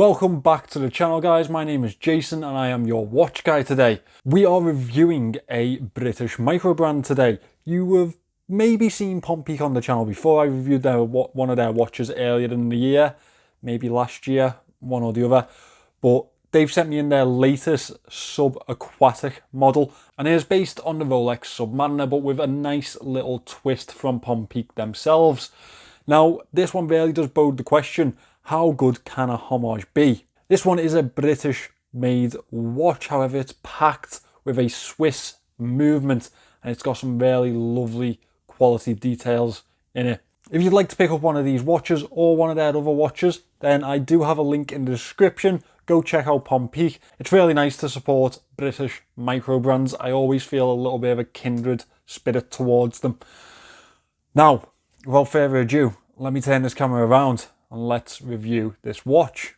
Welcome back to the channel, guys. My name is Jason and I am your watch guy today. We are reviewing a British micro brand today. You have maybe seen Pompeak on the channel before. I reviewed one of their watches earlier in the year, maybe last year, one or the other. But they've sent me in their latest Sub-Aquatic model, and it is based on the Rolex Submariner, but with a nice little twist from Pompeak themselves. Now, this one really does bode the question, how good can a Homage be? This one is a British-made watch, however, it's packed with a Swiss movement, and it's got some really lovely quality details in it. If you'd like to pick up one of these watches or one of their other watches, then I do have a link in the description. Go check out Pompeak. It's really nice to support British micro brands. I always feel a little bit of a kindred spirit towards them. Now, without further ado, let me turn this camera around and let's review this watch.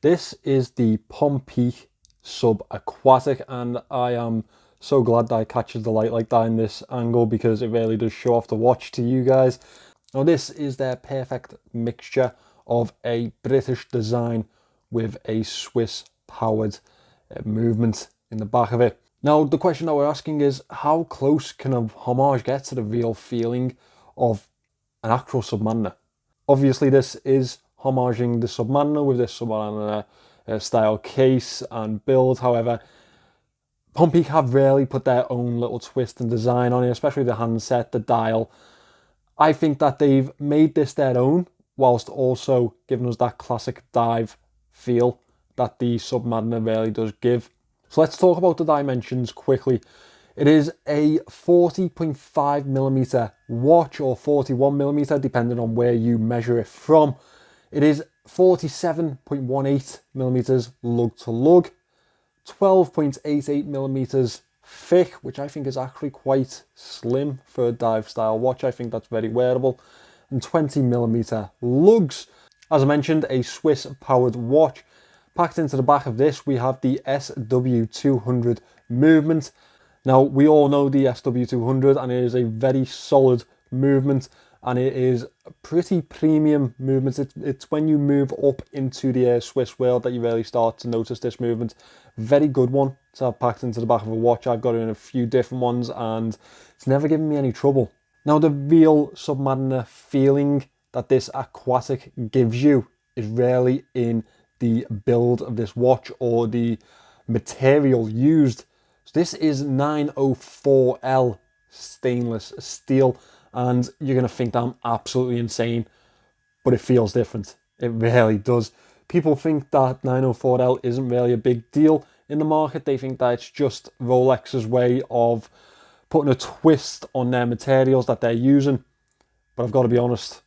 This is the Pompeak Sub-Aquatic, and I am so glad that I catches the light like that in this angle because it really does show off the watch to you guys. Now, this is their perfect mixture of a British design with a Swiss powered movement in the back of it. Now, the question that we're asking is, how close can a Homage get to the real feeling of an actual Submariner? Obviously, this is homaging the Submariner with this Submariner style case and build. However, Pompeak have really put their own little twist and design on it, especially the handset, the dial. I think that they've made this their own, whilst also giving us that classic dive feel that the Submariner really does give. So let's talk about the dimensions quickly. It is a 40.5mm watch, or 41mm, depending on where you measure it from. It is 47.18mm lug to lug, 12.88mm thick, which I think is actually quite slim for a dive style watch. I think that's very wearable, and 20mm lugs. As I mentioned, a Swiss powered watch. Packed into the back of this, we have the SW200 movement. Now, we all know the SW200, and it is a very solid movement, and it is a pretty premium movement. It's when you move up into the Swiss world that you really start to notice this movement. Very good one to have packed into the back of a watch. I've got it in a few different ones, and it's never given me any trouble. Now, the real Submariner feeling that this Aquatic gives you is really in the build of this watch or the material used. So this is 904L stainless steel, and you're going to think that I'm absolutely insane, but it feels different. It really does. People think that 904L isn't really a big deal in the market. They think that it's just Rolex's way of putting a twist on their materials that they're using. But I've got to be honest,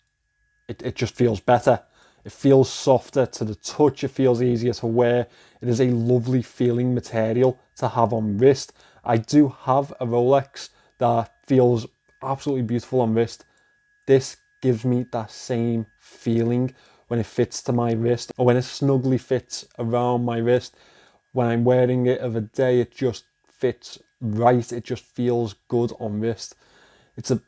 it just feels better. It feels softer to the touch. It feels easier to wear. It is a lovely feeling material to have on wrist. I do have a Rolex that feels absolutely beautiful on wrist. This gives me that same feeling when it fits to my wrist, or when it snugly fits around my wrist. When I'm wearing it of a day, it just fits right. It just feels good on wrist. It's an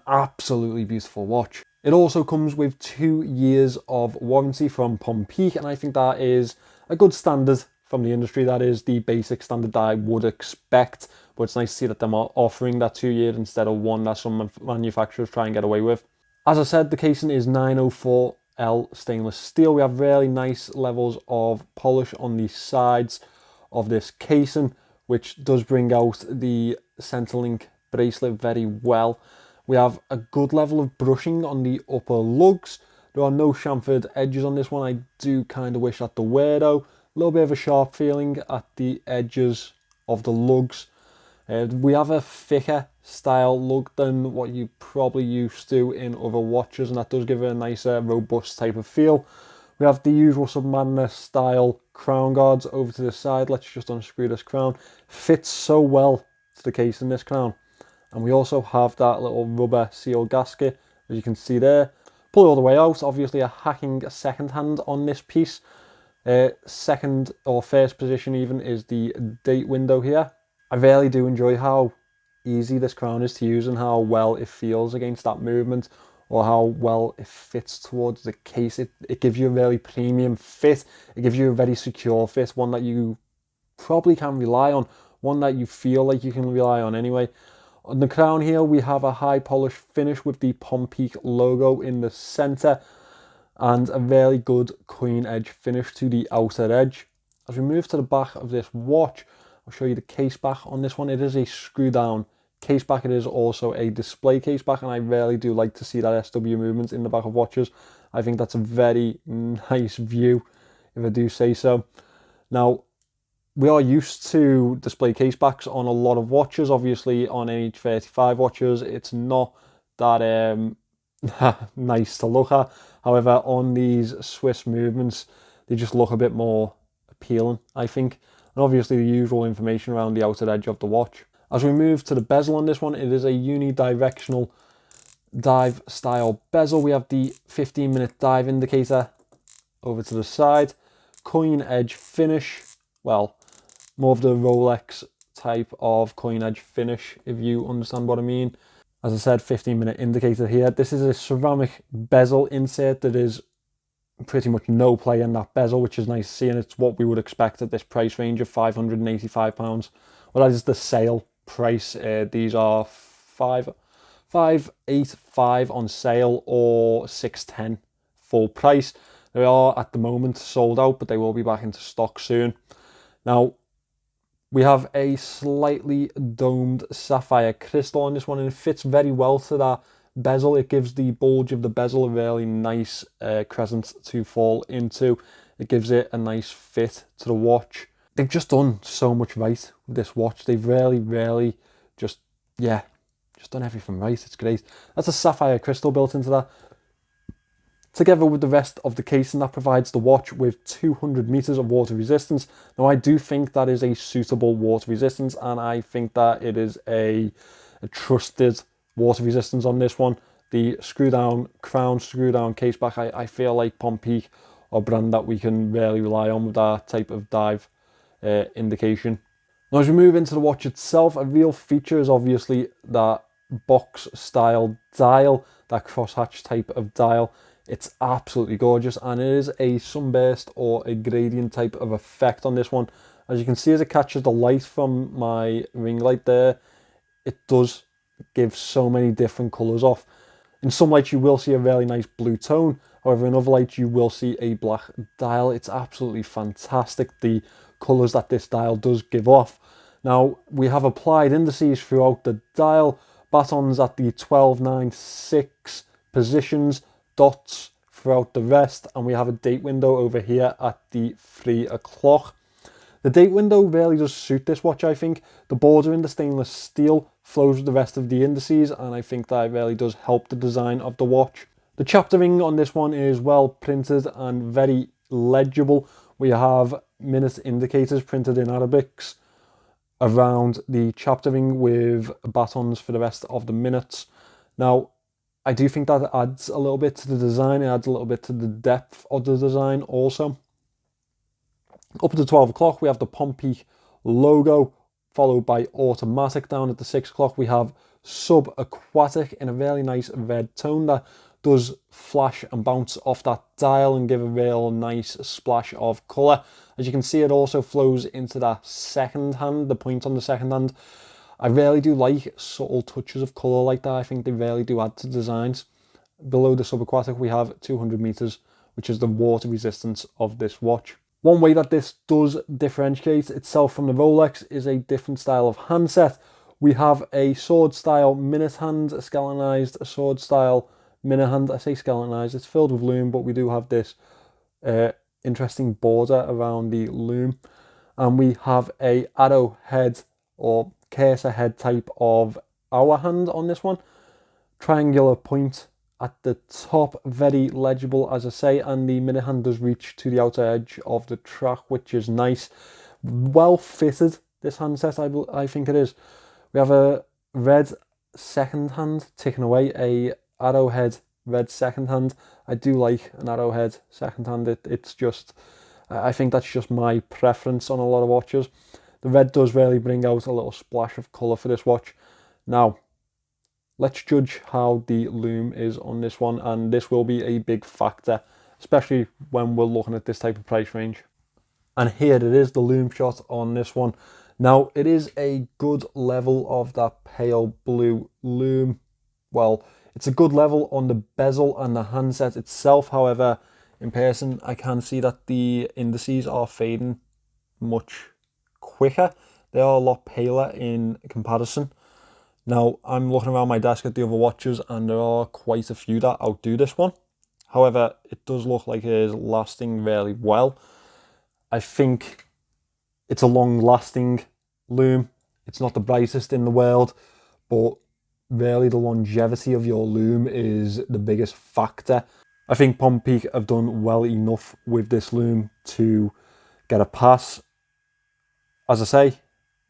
absolutely beautiful watch. It also comes with 2 years of warranty from Pompeak, and I think that is a good standard from the industry. That is the basic standard that I would expect, but it's nice to see that they're offering that 2 years instead of 1 that some manufacturers try and get away with. As I said, the casing is 904L stainless steel. We have really nice levels of polish on the sides of this casing, which does bring out the Centrelink bracelet very well. We have a good level of brushing on the upper lugs. There are no chamfered edges on this one. I do kind of wish that there were though. A little bit of a sharp feeling at the edges of the lugs. We have a thicker style lug than what you probably used to in other watches, and that does give it a nicer, robust type of feel. We have the usual Submariner style crown guards over to the side. Let's just unscrew this crown. Fits so well to the case in this crown. And we also have that little rubber seal gasket, as you can see there. Pull it all the way out. Obviously a hacking second hand on this piece. Second or first position even is the date window here. I really do enjoy how easy this crown is to use and how well it feels against that movement or how well it fits towards the case. It gives you a really premium fit. It gives you a very secure fit, one that you probably can rely on, one that you feel like you can rely on anyway. On the crown here, we have a high polish finish with the Pompeak logo in the center and a very good coin edge finish to the outer edge. As we move to the back of this watch, I'll show you the case back on this one. It is a screw down case back. It is also a display case back, and I really do like to see that SW movement in the back of watches. I think that's a very nice view, if I do say so. Now, we are used to display case backs on a lot of watches. Obviously, on NH35 watches, it's not that nice to look at. However, on these Swiss movements, they just look a bit more appealing, I think. And obviously, the usual information around the outer edge of the watch. As we move to the bezel on this one, it is a unidirectional dive style bezel. We have the 15-minute dive indicator over to the side, coin edge finish. Well, more of the Rolex type of coin edge finish, if you understand what I mean. As I said, 15-minute indicator here. This is a ceramic bezel insert. That is pretty much no play in that bezel, which is nice to see, and it's what we would expect at this price range of £585. Well, that is the sale price. These are £585 on sale or £610 full price. They are at the moment sold out, but they will be back into stock soon. Now, we have a slightly domed sapphire crystal on this one, and it fits very well to that bezel. It gives the bulge of the bezel a really nice crescent to fall into. It gives it a nice fit to the watch. They've just done so much right with this watch. They've really just done everything right. It's great. That's a sapphire crystal built into that, together with the rest of the casing that provides the watch with 200 meters of water resistance. Now, I do think that is a suitable water resistance, and I think that it is a trusted water resistance on this one. The screw down crown, screw down case back, I feel like Pompeak are a brand that we can really rely on with that type of dive indication. Now, as we move into the watch itself, a real feature is obviously that box style dial, that crosshatch type of dial. It's absolutely gorgeous, and it is a sunburst or a gradient type of effect on this one. As you can see, as it catches the light from my ring light there, it does give so many different colours off. In some lights you will see a really nice blue tone, however in other lights you will see a black dial. It's absolutely fantastic, the colours that this dial does give off. Now, we have applied indices throughout the dial, batons at the 12, 9, 6 positions, dots throughout the rest, and we have a date window over here at the 3 o'clock. The date window really does suit this watch, I think. The border in the stainless steel flows with the rest of the indices, and I think that really does help the design of the watch. The chapter ring on this one is well printed and very legible. We have minute indicators printed in Arabics around the chapter ring with batons for the rest of the minutes. Now, I do think that adds a little bit to the design. It adds a little bit to the depth of the design also. Up to 12 o'clock, we have the Pompeak logo, followed by automatic. Down at the 6 o'clock, we have Sub-Aquatic in a really nice red tone that does flash and bounce off that dial and give a real nice splash of colour. As you can see, it also flows into that second hand, the point on the second hand. I really do like subtle touches of colour like that. I think they really do add to designs. Below the Sub-Aquatic, we have 200 meters, which is the water resistance of this watch. One way that this does differentiate itself from the Rolex is a different style of handset. We have a sword style minute hand, a skeletonized sword style minute hand. I say skeletonized, it's filled with lume, but we do have this interesting border around the lume. And we have a arrowhead or cursor head type of hour hand on this one. Triangular point at the top, very legible as I say, and the minute hand does reach to the outer edge of the track, which is nice. Well fitted, this handset, I think it is. We have a red second hand ticking away, a arrowhead red second hand. I do like an arrowhead second hand. It's just, I think that's just my preference on a lot of watches. The red does really bring out a little splash of colour for this watch. Now, let's judge how the Lume is on this one, and this will be a big factor, especially when we're looking at this type of price range. And here it is, the Lume shot on this one. Now, it is a good level of that pale blue Lume. Well, it's a good level on the bezel and the handset itself. However, in person, I can see that the indices are fading much quicker. They are a lot paler in comparison. Now, I'm looking around my desk at the other watches, and there are quite a few that outdo this one. However, it does look like it is lasting really well. I think it's a long-lasting Lume. It's not the brightest in the world, but really the longevity of your Lume is the biggest factor. I think Pompeak have done well enough with this Lume to get a pass. As I say,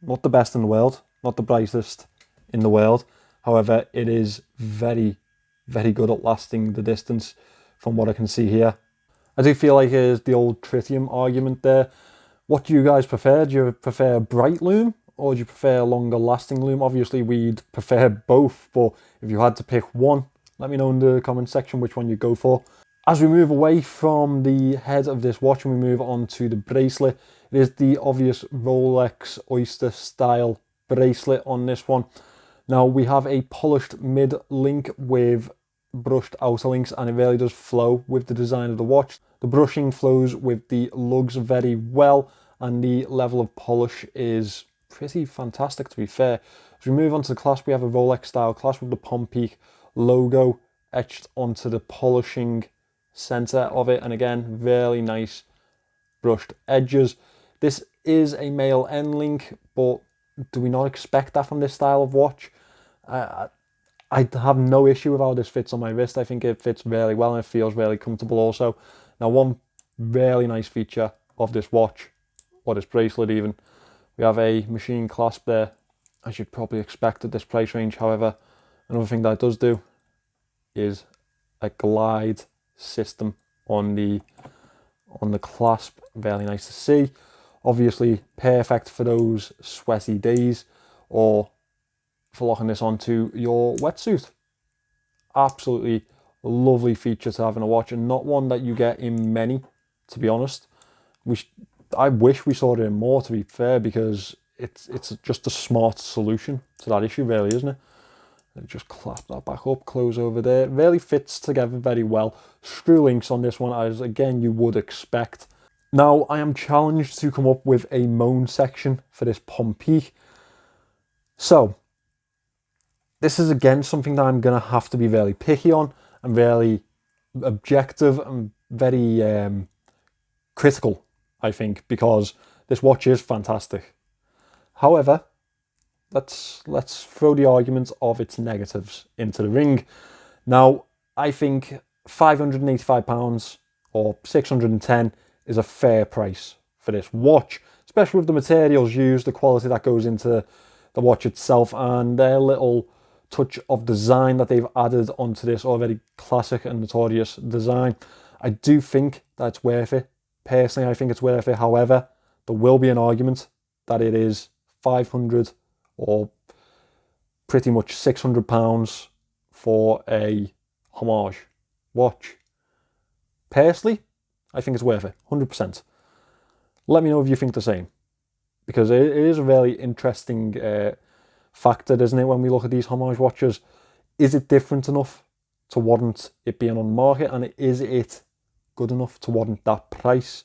not the best in the world, not the brightest in the world. However, it is very, very good at lasting the distance from what I can see here. I do feel like it's the old tritium argument there. What do you guys prefer? Do you prefer a bright Lume, or do you prefer a longer lasting Lume? Obviously, we'd prefer both, but if you had to pick one, let me know in the comment section which one you go for. As we move away from the head of this watch and we move on to the bracelet, it is the obvious Rolex Oyster style bracelet on this one. Now, we have a polished mid link with brushed outer links, and it really does flow with the design of the watch. The brushing flows with the lugs very well, and the level of polish is pretty fantastic, to be fair. As we move on to the clasp, we have a Rolex style clasp with the Pompeak logo etched onto the polishing center of it, and again, really nice brushed edges. This is a male end link, but do we not expect that from this style of watch? I have no issue with how this fits on my wrist. I think it fits really well and it feels really comfortable also. Now, one really nice feature of this watch, or this bracelet even, we have a machine clasp there, as you'd probably expect at this price range. However, another thing that it does do is a glide system on the clasp. Very nice to see. Obviously, perfect for those sweaty days, or for locking this onto your wetsuit. Absolutely lovely feature to have in a watch, and not one that you get in many, to be honest. I wish we saw it in more, to be fair, because it's just a smart solution to that issue, really, isn't it? And just clasp that back up, close over there. It really fits together very well. Screw links on this one, as again you would expect. Now, I am challenged to come up with a moan section for this Pompeak. So, this is again something that I'm going to have to be very picky on and very objective and very critical, I think, because this watch is fantastic. However, let's throw the argument of its negatives into the ring. Now, I think £585 or 610 is a fair price for this watch, especially with the materials used, the quality that goes into the watch itself, and their little touch of design that they've added onto this already classic and notorious design. I do think that it's worth it. Personally, I think it's worth it. However, there will be an argument that it is 500 or pretty much £600 for a Homage watch. Personally, I think it's worth it, 100%. Let me know if you think the same, because it is a very interesting factor, isn't it, when we look at these Homage watches? Is it different enough to warrant it being on the market, and is it good enough to warrant that price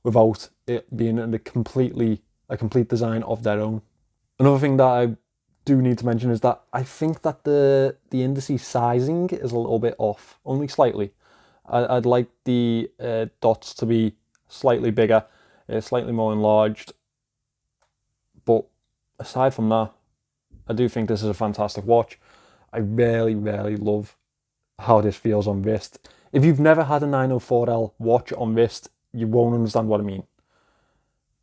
without it being a complete design of their own? Another thing that I do need to mention is that I think that the indice sizing is a little bit off, only slightly. I'd like the dots to be slightly bigger, slightly more enlarged, but aside from that, I do think this is a fantastic watch. I really, really love how this feels on wrist. If you've never had a 904L watch on wrist, you won't understand what I mean.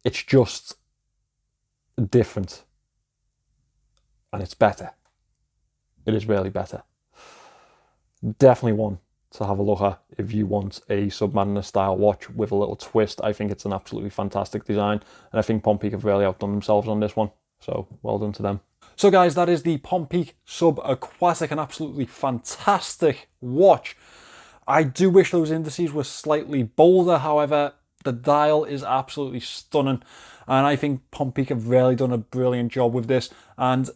It's just different. And it's better. It is really better. Definitely one to have a look at if you want a Submariner style watch with a little twist. I think it's an absolutely fantastic design, and I think Pompeak have really outdone themselves on this one. So well done to them. So guys, that is the Pompeak Sub-Aquatic, an absolutely fantastic watch. I do wish those indices were slightly bolder, however, the dial is absolutely stunning, and I think Pompeak have really done a brilliant job with this. And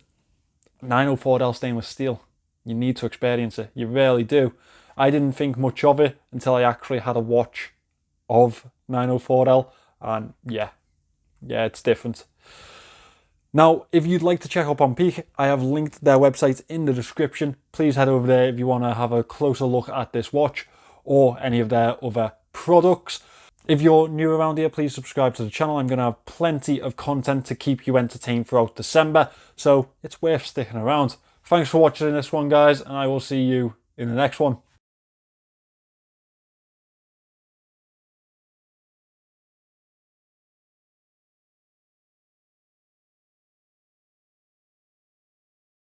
904L stainless steel, you need to experience it, you really do. I didn't think much of it until I actually had a watch of 904L, and yeah, it's different. Now, if you'd like to check out Pompeak, I have linked their website in the description. Please head over there if you want to have a closer look at this watch or any of their other products. If you're new around here, please subscribe to the channel. I'm going to have plenty of content to keep you entertained throughout December, so it's worth sticking around. Thanks for watching this one, guys, and I will see you in the next one.